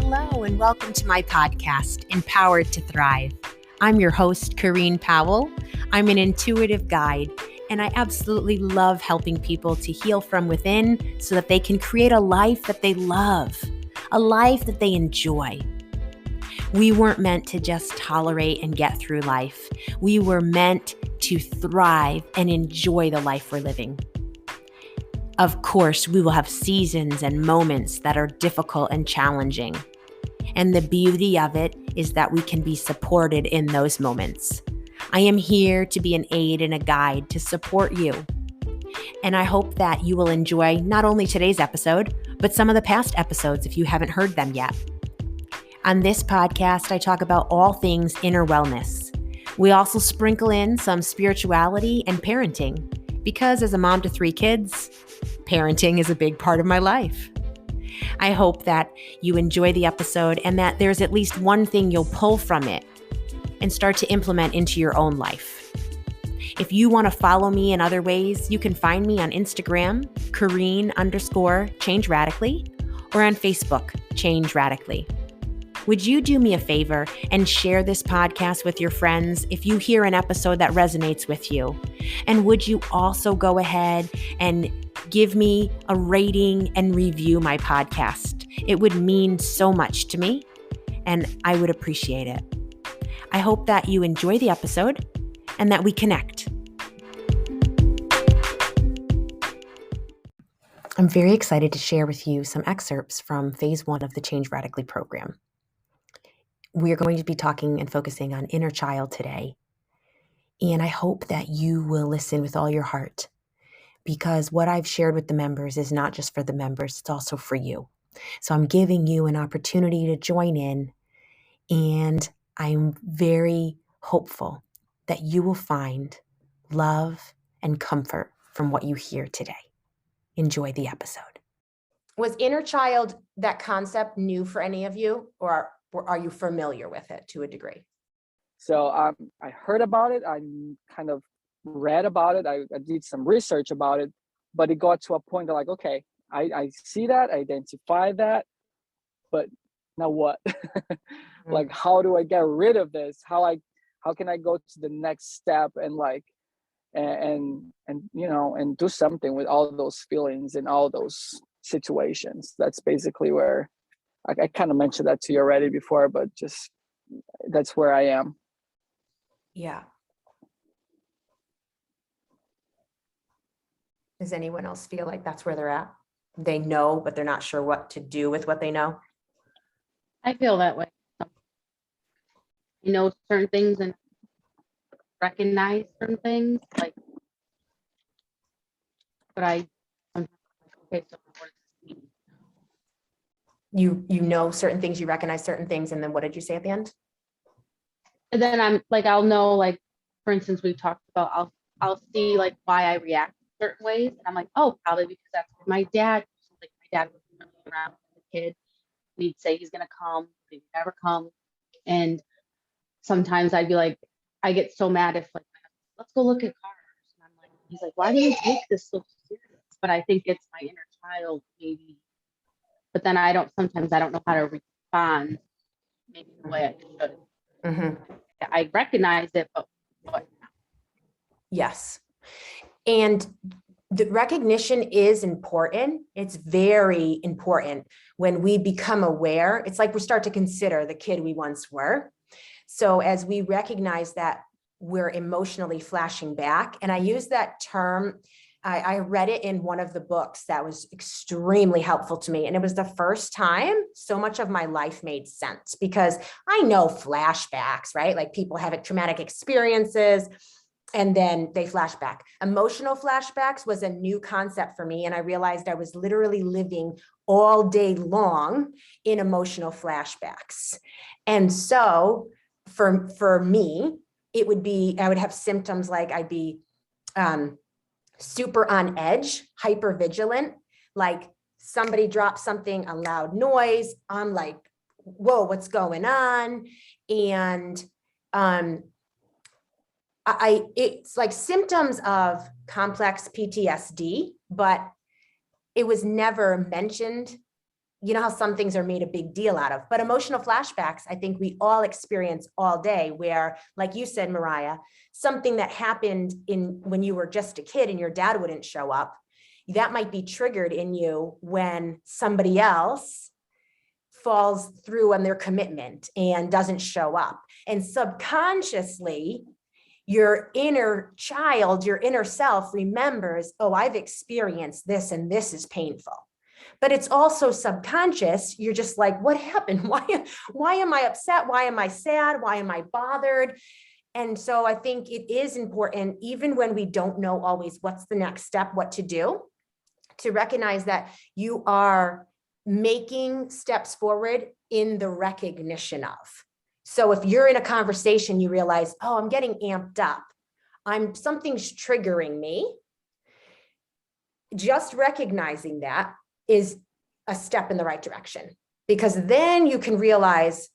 Hello, and welcome to my podcast, Empowered to Thrive. I'm your host, Corinne Powell. I'm an intuitive guide, and I absolutely love helping people to heal from within so that they can create a life that they love, a life that they enjoy. We weren't meant to just tolerate and get through life. We were meant to thrive and enjoy the life we're living. Of course, we will have seasons and moments that are difficult and challenging. And the beauty of it is that we can be supported in those moments. I am here to be an aid and a guide to support you. And I hope that you will enjoy not only today's episode, but some of the past episodes if you haven't heard them yet. On this podcast, I talk about all things inner wellness. We also sprinkle in some spirituality and parenting, because as a mom to 3 kids, parenting is a big part of my life. I hope that you enjoy the episode and that there's at least one thing you'll pull from it and start to implement into your own life. If you want to follow me in other ways, you can find me on Instagram, Corinne_Change Radically, or on Facebook, Change Radically. Would you do me a favor and share this podcast with your friends if you hear an episode that resonates with you? And would you also go ahead and give me a rating and review my podcast? It would mean so much to me, and I would appreciate it. I hope that you enjoy the episode and that we connect. I'm very excited to share with you some excerpts from Phase 1 of the Change Radically program. We are going to be talking and focusing on inner child today. And I hope that you will listen with all your heart, because what I've shared with the members is not just for the members, it's also for you. So I'm giving you an opportunity to join in, and I'm very hopeful that you will find love and comfort from what you hear today. Enjoy the episode. Was inner child, that concept, new for any of you, or are you familiar with it to a degree? So I heard about it. I kind of read about it. I did some research about it, but it got to a point that like, okay, I see that, I identify that, but now what? Like, how do I get rid of this? How can I go to the next step and and do something with all those feelings and all those situations? That's basically where I kind of mentioned that to you already before, but just that's where I am. Yeah. Does anyone else feel like that's where they're at? They know, but they're not sure what to do with what they know? I feel that way. You know certain things and recognize certain things, like, but I okay, so what does this mean? You know certain things, you recognize certain things, and then what did you say at the end? And then I'm like, I'll know, like, for instance, we've talked about, I'll see like why I react certain ways, and I'm like, oh, probably because that's what my dad, like, my dad was really around as a kid, and he'd say he's gonna come, but he'd never come. And sometimes I'd be like, I get so mad if, like, let's go look at cars, and I'm like, he's like, why do you take this so serious? But I think it's my inner child, maybe. But then sometimes I don't know how to respond maybe the way I should. Mm-hmm. I recognize it, but what? Yes. And the recognition is important. It's very important when we become aware. It's like we start to consider the kid we once were. So as we recognize that we're emotionally flashing back, and I use that term, I read it in one of the books that was extremely helpful to me. And it was the first time so much of my life made sense, because I know flashbacks, right? Like, people have traumatic experiences and then they flash back. Emotional flashbacks was a new concept for me. And I realized I was literally living all day long in emotional flashbacks. And so for me, it would be, I would have symptoms like I'd be, super on edge, hyper vigilant, like somebody drops something, a loud noise. I'm like, whoa, what's going on? And it's like symptoms of complex PTSD, but it was never mentioned you know how some things are made a big deal out of, but emotional flashbacks, I think we all experience all day, where, like you said, Mariah, something that happened when you were just a kid and your dad wouldn't show up, that might be triggered in you when somebody else falls through on their commitment and doesn't show up. And subconsciously, your inner child, your inner self remembers, oh, I've experienced this and this is painful. But it's also subconscious. You're just like, what happened? Why am I upset? Why am I sad? Why am I bothered? And so I think it is important, even when we don't know always what's the next step, what to do, to recognize that you are making steps forward in the recognition of. So if you're in a conversation, you realize, oh, I'm getting amped up. Something's triggering me. Just recognizing that is a step in the right direction, because then you can realize,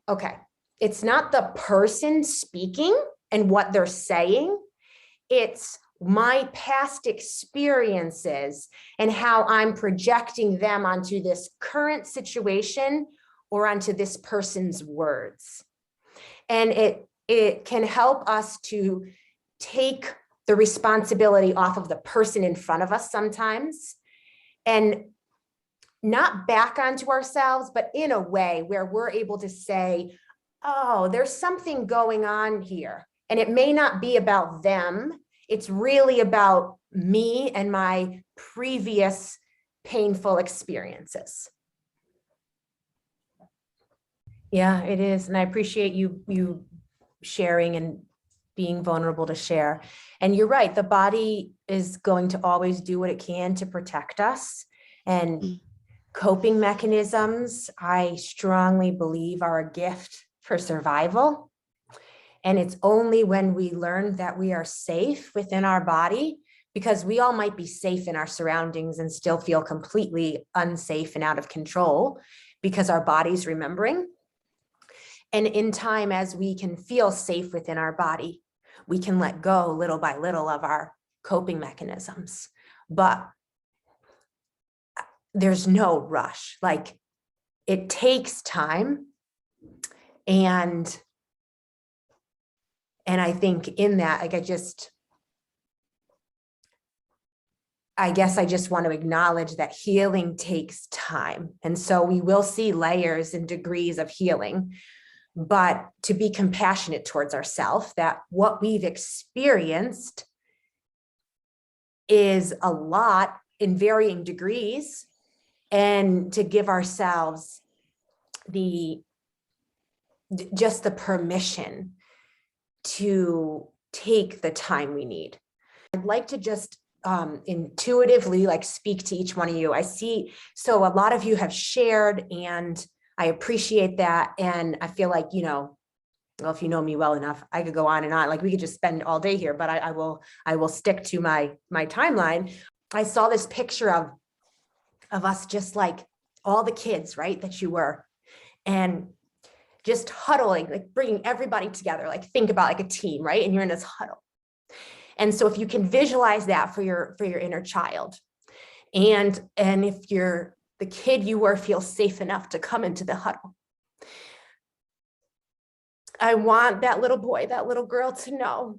okay, it's not the person speaking and what they're saying, it's my past experiences and how I'm projecting them onto this current situation or onto this person's words. And it can help us to take the responsibility off of the person in front of us sometimes, and not back onto ourselves, but in a way where we're able to say, oh, there's something going on here. And it may not be about them. It's really about me and my previous painful experiences. Yeah, it is. And I appreciate you sharing and being vulnerable to share. And you're right, the body is going to always do what it can to protect us. And coping mechanisms, I strongly believe, are a gift for survival. And it's only when we learn that we are safe within our body, because we all might be safe in our surroundings and still feel completely unsafe and out of control because our body's remembering. And in time, as we can feel safe within our body, we can let go little by little of our coping mechanisms. But there's no rush. Like, it takes time. And I think in that, like, I guess I just want to acknowledge that healing takes time. And so we will see layers and degrees of healing, but to be compassionate towards ourselves, that what we've experienced is a lot in varying degrees, and to give ourselves just the permission to take the time we need. I'd like to just intuitively speak to each one of you. I see, so a lot of you have shared, and I appreciate that. And I feel like, well, if you know me well enough, I could go on and on. Like, we could just spend all day here, but I will stick to my timeline. I saw this picture of us, just like all the kids, right, that you were, and just huddling, like bringing everybody together, like think about like a team, right? And you're in this huddle. And so if you can visualize that for your inner child, and if you're the kid you were, feel safe enough to come into the huddle, I want that little boy, that little girl to know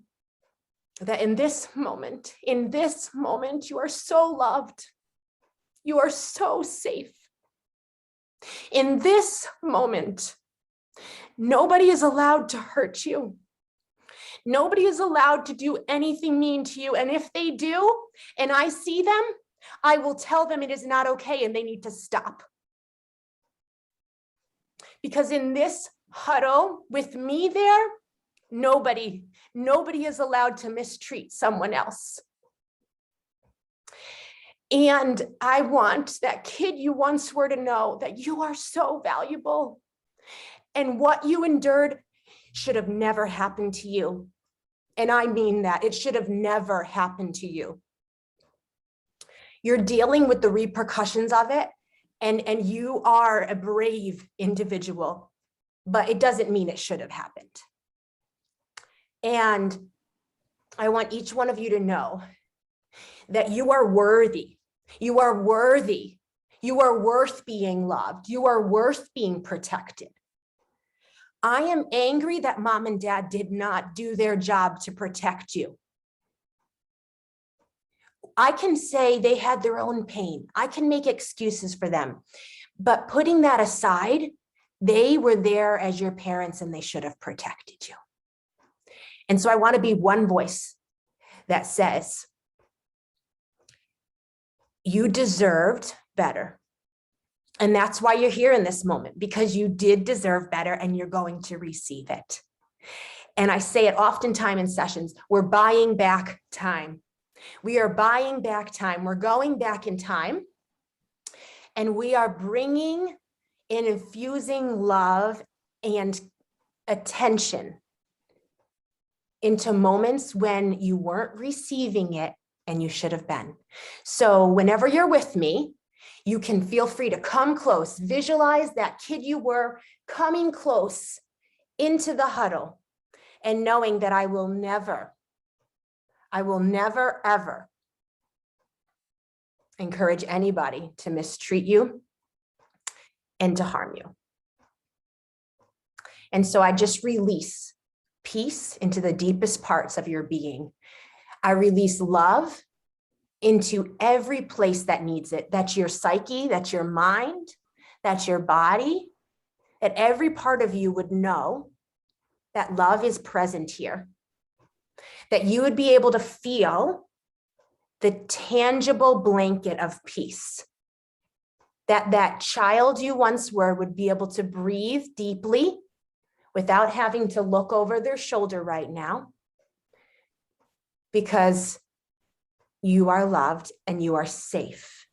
that in this moment, you are so loved. You are so safe. In this moment, nobody is allowed to hurt you. Nobody is allowed to do anything mean to you. And if they do, and I see them, I will tell them it is not okay and they need to stop. Because in this huddle with me there, nobody is allowed to mistreat someone else. And I want that kid you once were to know that you are so valuable, and what you endured should have never happened to you. And I mean that. It should have never happened to you. You're dealing with the repercussions of it, and you are a brave individual, but it doesn't mean it should have happened. And I want each one of you to know that you are worthy. You are worthy. You are worth being loved. You are worth being protected. I am angry that mom and dad did not do their job to protect you. I can say they had their own pain. I can make excuses for them. But putting that aside, they were there as your parents and they should have protected you. And so I want to be one voice that says, you deserved better. And that's why you're here in this moment, because you did deserve better and you're going to receive it. And I say it oftentimes in sessions, we're buying back time. We are buying back time. We're going back in time and we are bringing and infusing love and attention into moments when you weren't receiving it and you should have been. So whenever you're with me, you can feel free to come close, visualize that kid you were coming close into the huddle and knowing that I will never, ever encourage anybody to mistreat you and to harm you. And so I just release peace into the deepest parts of your being. I release love into every place that needs it. That's your psyche, that's your mind, that's your body, that every part of you would know that love is present here, that you would be able to feel the tangible blanket of peace, that child you once were would be able to breathe deeply without having to look over their shoulder right now, because you are loved and you are safe.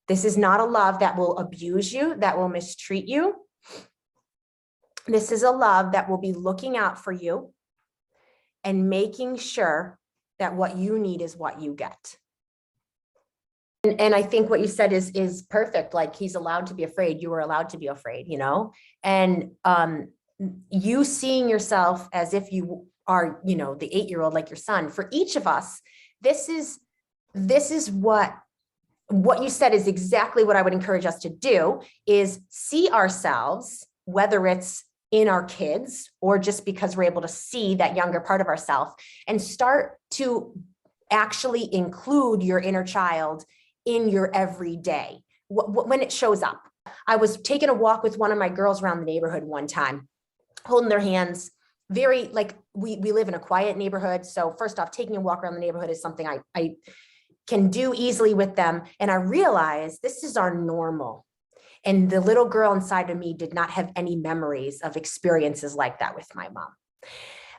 This is not a love that will abuse you, that will mistreat you. This is a love that will be looking out for you and making sure that what you need is what you get. And I think what you said is perfect. Like, he's allowed to be afraid. You were allowed to be afraid, you know? And you seeing yourself as if you are, you know, the 8-year-old, like your son, for each of us, this is what you said is exactly what I would encourage us to do, is see ourselves, whether it's in our kids or just because we're able to see that younger part of ourselves, and start to actually include your inner child in your everyday, when it shows up. I was taking a walk with one of my girls around the neighborhood one time, holding their hands. Very, like, we live in a quiet neighborhood. So first off, taking a walk around the neighborhood is something I can do easily with them. And I realized this is our normal. And the little girl inside of me did not have any memories of experiences like that with my mom.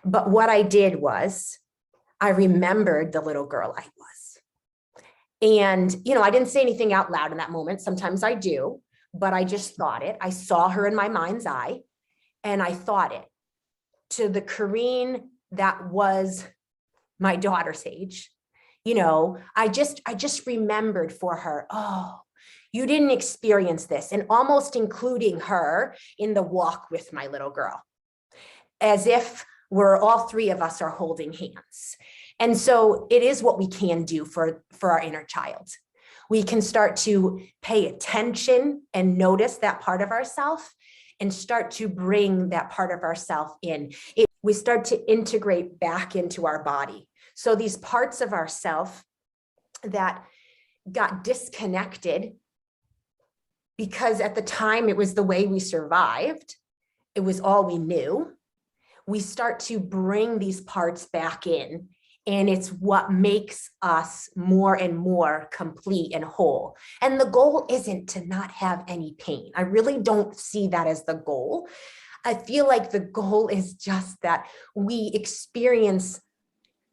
But what I did was I remembered the little girl I was. And, you know, I didn't say anything out loud in that moment. Sometimes I do, but I just thought it. I saw her in my mind's eye and I thought it. To the Corinne that was my daughter's age, you know, I just remembered for her, oh, you didn't experience this, and almost including her in the walk with my little girl, as if we're all three of us are holding hands. And so it is what we can do for our inner child. We can start to pay attention and notice that part of ourselves and start to bring that part of ourselves in. We start to integrate back into our body. So these parts of ourselves that got disconnected because at the time it was the way we survived, it was all we knew, we start to bring these parts back in. And it's what makes us more and more complete and whole. And the goal isn't to not have any pain. I really don't see that as the goal. I feel like the goal is just that we experience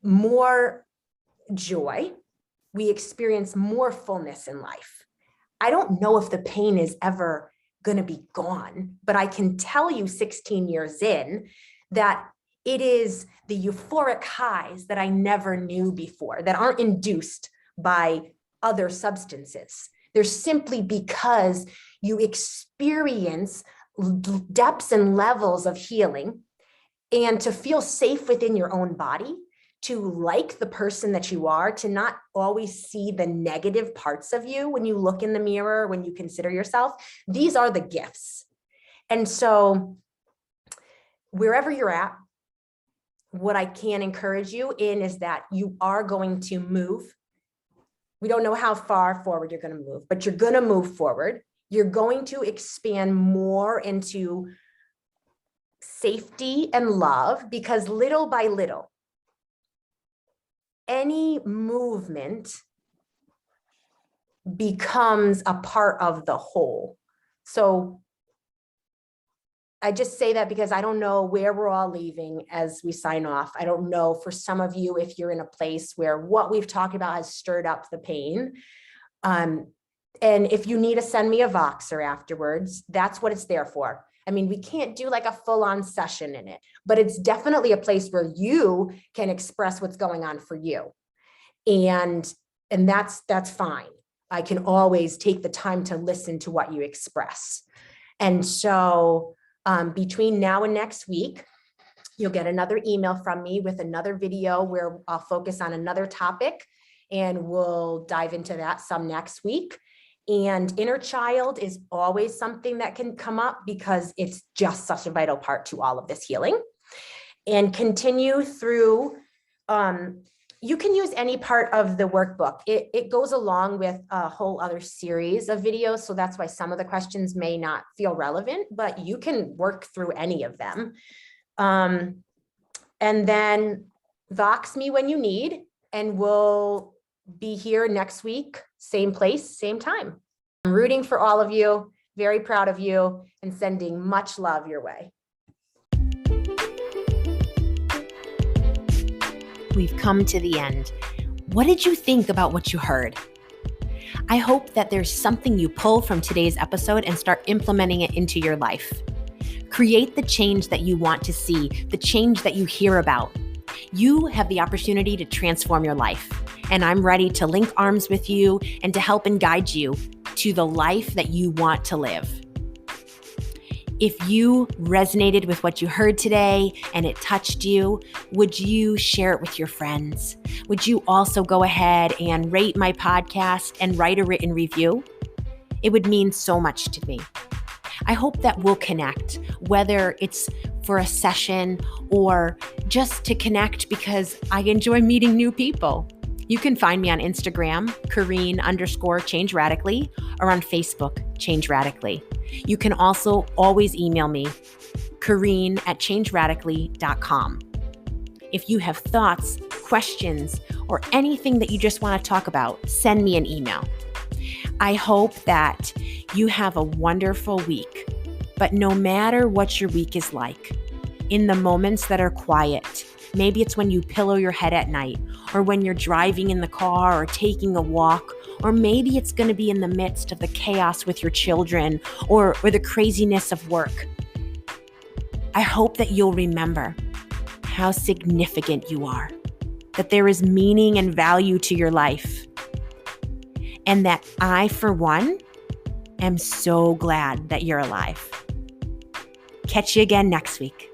more joy. We experience more fullness in life. I don't know if the pain is ever going to be gone, but I can tell you 16 years in that it is the euphoric highs that I never knew before, that aren't induced by other substances. They're simply because you experience depths and levels of healing, and to feel safe within your own body, to like the person that you are, to not always see the negative parts of you when you look in the mirror, when you consider yourself. These are the gifts. And so wherever you're at, what I can encourage you in is that you are going to move. We don't know how far forward you're going to move, but you're going to move forward. You're going to expand more into safety and love, because little by little, any movement becomes a part of the whole. So I just say that because I don't know where we're all leaving as we sign off. I don't know for some of you if you're in a place where what we've talked about has stirred up the pain. And if you need to send me a Voxer afterwards, that's what it's there for. I mean, we can't do like a full-on session in it, but it's definitely a place where you can express what's going on for you. And that's fine. I can always take the time to listen to what you express. And so between now and next week, you'll get another email from me with another video where I'll focus on another topic, and we'll dive into that some next week. And inner child is always something that can come up because it's just such a vital part to all of this healing. And continue through, you can use any part of the workbook. It goes along with a whole other series of videos. So that's why some of the questions may not feel relevant, but you can work through any of them. And then Vox me when you need, and we'll be here next week, same place, same time. I'm rooting for all of you, very proud of you, and sending much love your way. We've come to the end. What did you think about what you heard? I hope that there's something you pull from today's episode and start implementing it into your life. Create the change that you want to see, the change that you hear about. You have the opportunity to transform your life, and I'm ready to link arms with you and to help and guide you to the life that you want to live. If you resonated with what you heard today and it touched you, would you share it with your friends? Would you also go ahead and rate my podcast and write a written review? It would mean so much to me. I hope that we'll connect, whether it's for a session or just to connect because I enjoy meeting new people. You can find me on Instagram, Corinne_Change Radically, or on Facebook, Change Radically. You can also always email me, Corinne@changeradically.com. If you have thoughts, questions, or anything that you just want to talk about, send me an email. I hope that you have a wonderful week, but no matter what your week is like, in the moments that are quiet, maybe it's when you pillow your head at night, or when you're driving in the car or taking a walk, or maybe it's going to be in the midst of the chaos with your children or the craziness of work. I hope that you'll remember how significant you are, that there is meaning and value to your life, and that I, for one, am so glad that you're alive. Catch you again next week.